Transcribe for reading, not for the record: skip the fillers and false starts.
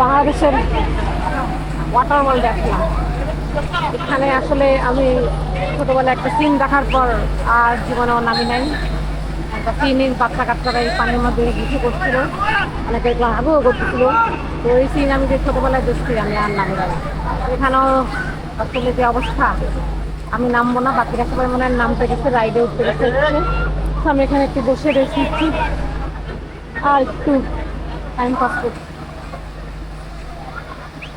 বাংলাদেশের water world দেখলাম। এখানে আসলে আমি ছোটবেলায় একটা সিন দেখার পর আর জীবনেও নামি নাই। একটা সিনের বাচ্চা কাচ্চারা এই পানির মধ্যে কিছু করছিল, অনেকে আগেও করতেছিল। তো এই সিন আমি যে ছোটবেলায় দেখছি আমি আর নামি নাই। এখানেও আসলে যে অবস্থা, আমি নামবো না, বাকিরা সবাই মনে হয় নামতে গেছে, রাইডে উঠতে গেছে। তো আমি এখানে একটু বসে রয়েছি আর একটু টাইম পাস করছি।